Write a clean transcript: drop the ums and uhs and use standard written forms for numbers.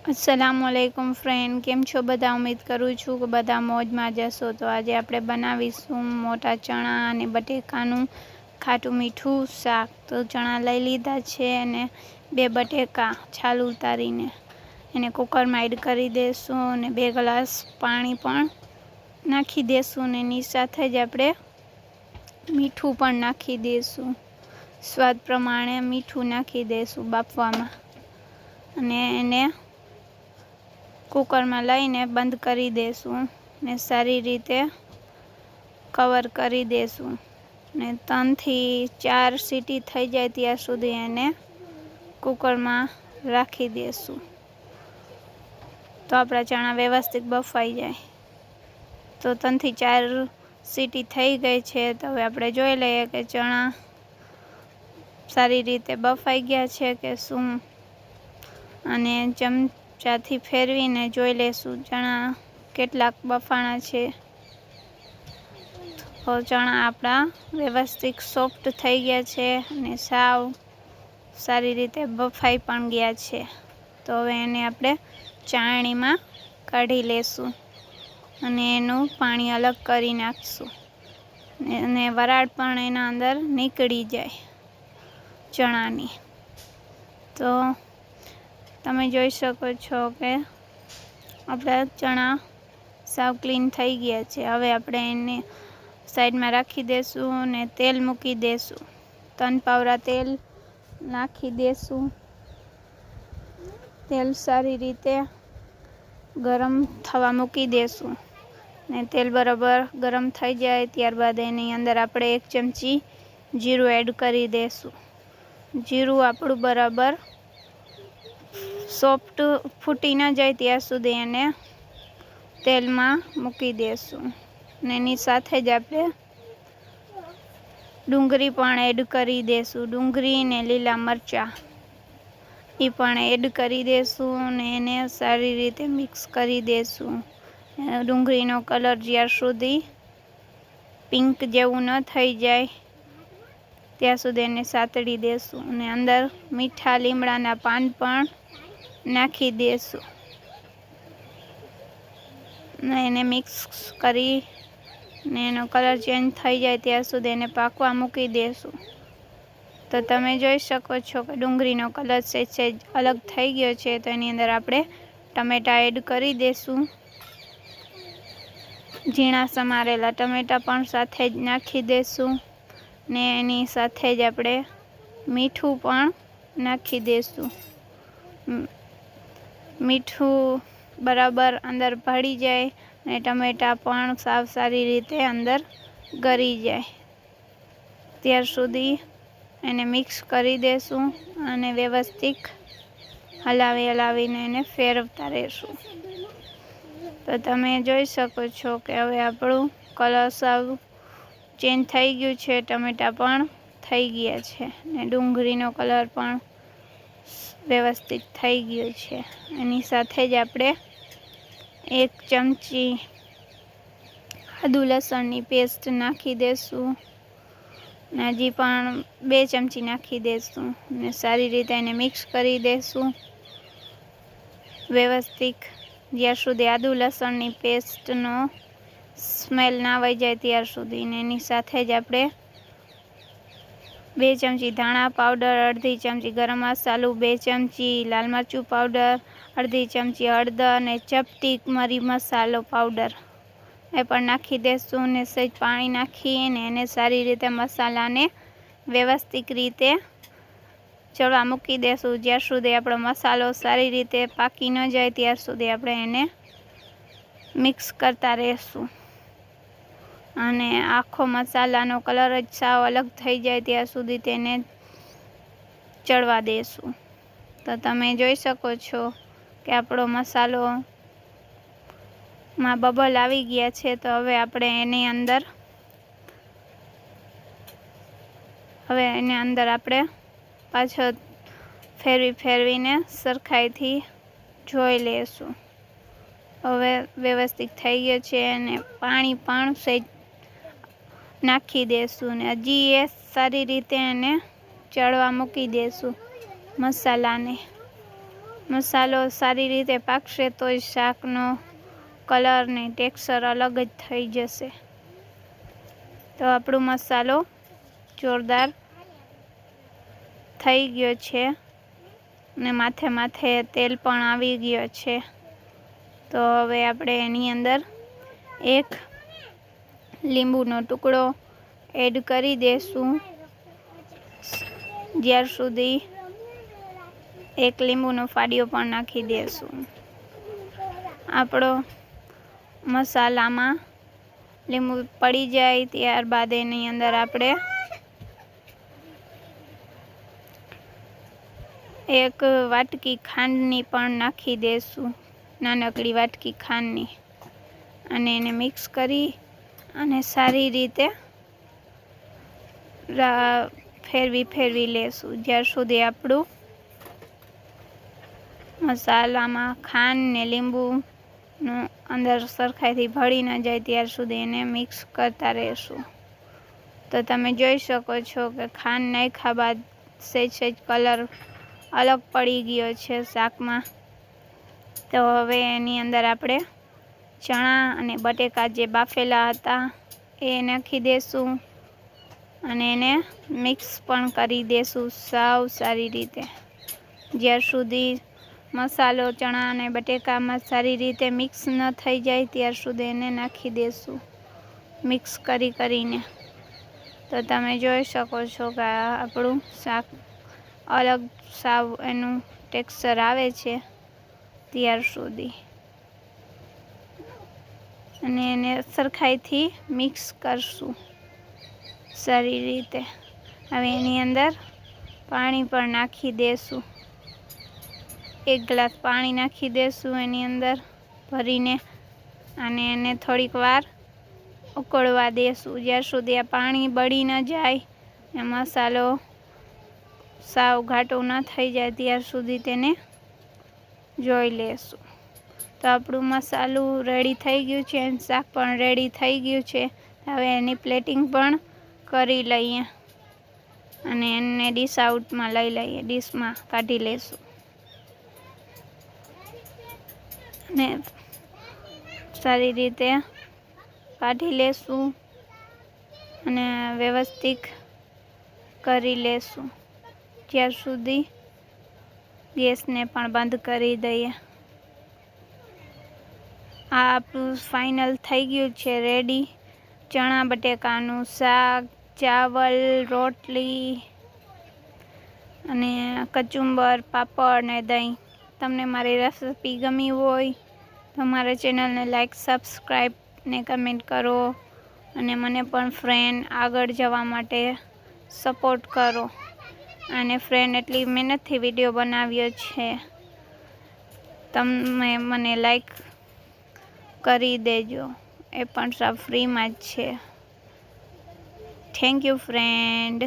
अस्सलामुअलैकुम फ्रेंड, केम छो बधा। उम्मीद करूँ छूँ कि बधा मौजमां जशो। तो आज आपणे बनावीशुं मोटा चणा अने बटेकानुं खाटું મીઠું શાક। तो चणा लई लीधा छे अने 2 बटेका छाल उतारीने एने कुकरमां एड करी देशुं अने 2 ग्लास पाणी पण नाखी देशुं अने एनी साथे ज आपणे मीठुं पण नाखी देशुं। स्वाद प्रमाणे मीठुं नाखी देशुं बाफवामां अने एने कुकर में लईने बंद करी देशुं ने सारी रीते कवर करी देशुं ने 3 થી 4 सीटी थई जाय त्यार सुधी एने कुकर में राखी देशुं। तो आपणा चणा व्यवस्थित बफाई जाए। तो 3 થી 4 सीटी थई गई छे। तो हवे आपणे जोई लईए के चणा सारी रीते बफाई गया छे के शुं अने चमचाथी फेरवीने जोई लेशुं चणा केटलाक बफाणा छे। तो चणा आपणा व्यवस्थित सॉफ्ट थई गया छे अने साव सारी रीते बफाई पण गया छे। तो हवे एने आपणे चाळणीमां काढी लेशुं अने एनुं पाणी अलग करी नाखशुं अने वराळ पण एना अंदर નીકળી जाय चणानी। तो तमे जोई शको छो के आपणा चणा साव क्लीन थई गया छे। हवे आपणे एने साइड में राखी देशुं ने तेल मूकी देशुं। 3 पावरा तेल नाखी देशुं। तेल सारी रीते गरम थवा मूकी देशुं ने तेल बराबर गरम थई जाए त्यारबाद एनी अंदर आपणे 1 चमची जीरुं एड करी देशुं। जीरुं आपणुं बराबर सॉफ्ट फूटी न जाए त्यार सुधी एने तेल में मूकी देशुं ने एनी साथे ज आपणे डूंगरी पण एड करी देशुं। डूंगरी ने लीला मरचा ई पण एड करी देशुं ने एने सारी रीते मिक्स करी देशुं। डूंगरीनो कलर ज्यार सुधी पिंक जेवुं न थई जाए त्यार सुधी एने सातड़ी देशुं ने अंदर मीठा લીમડાના पान पण नाखी देशुं ने एने मिक्स करी ने एनो कलर चेन्ज थई जाए त्यार सुधी एने पाकवा मूकी देशुं। तो तमे जोई शको छो के डूंगरीनो कलर सेज अलग थई गयो छे। तो एनी अंदर आपणे टमेटा एड करी देशुं। झीणा समारेला टमेटा पण साथे ज नाखी देशुं ने एनी साथे ज आपणे मीठुं पण नाखी देशुं। मीठुं बराबर अंदर भળી जाए ने टमेटा पण साव सारी रीते अंदर गरी जाए त्यार सुधी एने मिक्स करी देशुं अने व्यवस्थित हलावीने एने फेरवता रहेशुं। तो तमे जोई शको छो के हवे आपणुं कलर साव चेन्ज थई गयुं छे। टमेटा पण थई गया छे ने डूंगरीनो कलर पण व्यवस्थित थई गयो छे। एनी साथे ज आपणे 1 चमची आदु लसणनी पेस्ट नाखी देशुं ने हजी पण 2 चमची नाखी देशुं ने सारी रीते एने मिक्स करी देशुं व्यवस्थित ज्यार सुधी आदु लसणनी पेस्टनो स्मेल ना वही जाए त्यार सुधी ने एनी साथे ज आपणे 2 चमची धाणा पाउडर, अर्धी चमची गरम मसालो, 2 चमची लाल मरचुं पाउडर, अर्धी चमची हळदर ने चपटी मरी मसालो पाउडर ए पण नाखी देशुं ने सहेज पाणी नाखीने एने सारी रीते मसालाने व्यवस्थित रीते चढ़वा मूकी देशुं। ज्यार सुधी आपणो मसालो सारी रीते पाकी न जाए त्यार सुधी आपणे एने मिक्स करता रहेशुं अने आखो मसालानो कलर ज साव अलग थई जाए त्यार सुधी तेने चढ़वा देशुं। तो तमे जोई शको छो के आपणो मसालो में बबल आवी गया छे। तो हवे आपणे एनी अंदर आपणे पाछो फेरवीने सरखाईथी जोई लेशुं। हवे व्यवस्थित थई गयो छे अने पाणी पण सहेज नाखी देशुं ने हजी ए सारी रीते एने चढ़वा मूकी देशुं मसालाने મસાલો સારી રીતે પાકશે તો જ શાકનો કલર ને ટેક્સચર અલગ જ થઈ જશે. તો આપણો મસાલો જોરદાર થઈ ગયો છે ને માથે માથે તેલ પણ આવી ગયો છે. તો હવે આપણે એની અંદર એક લીંબુનો ટુકડો એડ કરી દેશું. જ્યાર સુધી એક લીંબુનો ફાડીઓ પણ નાખી દેશું. આપણો મસાલામાં લીંબુ પડી જાય ત્યારબાદ એની અંદર આપણે એક વાટકી ખાંડની પણ નાખી દેશું, નાનકડી વાટકી ખાંડની, અને એને મિક્સ કરી અને સારી રીતે ફેરવી લેશું જ્યાર સુધી આપણું મસાલામાં ખાંડ ને લીંબુનું અંદર સરખાઈથી ભળી ન જાય ત્યાર સુધી એને મિક્સ કરતા રહેશું. તો તમે જોઈ શકો છો કે ખાંડ નાખ્યા બાદ સહેજ કલર અલગ પડી ગયો છે શાકમાં. તો હવે એની અંદર આપણે ચણા અને બટેકા જે બાફેલા હતા એ નાખી દેશું અને એને મિક્સ પણ કરી દેશું સાવ સારી રીતે. જ્યાર સુધી મસાલો ચણા અને બટેકામાં સારી રીતે મિક્સ ન થઈ જાય ત્યાર સુધી એને નાખી દેશું મિક્સ કરીને. તો તમે જોઈ શકો છો કે આપણું શાક અલગ સાવ એનું ટેક્સચર આવે છે ત્યાર સુધી, અને એને સરખાઈથી મિક્સ કરશું સારી રીતે. હવે એની અંદર પાણી પણ નાખી દેશું. 1 ગ્લાસ પાણી નાખી દેશું એની અંદર ભરીને અને એને થોડીક વાર ઉકળવા દેશું જ્યાર સુધી આ પાણી બળી ન જાય ને મસાલો સાવ ઘાટો ન થઈ જાય ત્યાર સુધી તેને જોઈ લેશું. તો આપણું મસાલું રેડી થઈ ગયું છે અને શાક પણ રેડી થઈ ગયું છે. હવે એની પ્લેટિંગ પણ કરી લઈએ અને એને ડીશમાં કાઢી લઈશું અને સારી રીતે કાઢી લેશું અને વ્યવસ્થિત કરી લેશું જ્યાર સુધી ગેસને પણ બંધ કરી દઈએ. આ આપણું ફાઇનલ થઈ ગયું છે રેડી ચણા બટેકાનું શાક, ચાવલ, રોટલી અને કચુંબર, પાપડ ને દહીં. તમને મારી રેસિપી ગમી હોય તો મારા ચેનલને લાઈક, સબસ્ક્રાઈબ ને કમેન્ટ કરો અને મને પણ ફ્રેન્ડ આગળ જવા માટે સપોર્ટ કરો. અને ફ્રેન્ડ એટલી મહેનતથી વિડીયો બનાવ્યો છે, તમે મને લાઈક કરી દેજો, એ પણ સબ ફ્રીમાં જ છે. Thank you friend.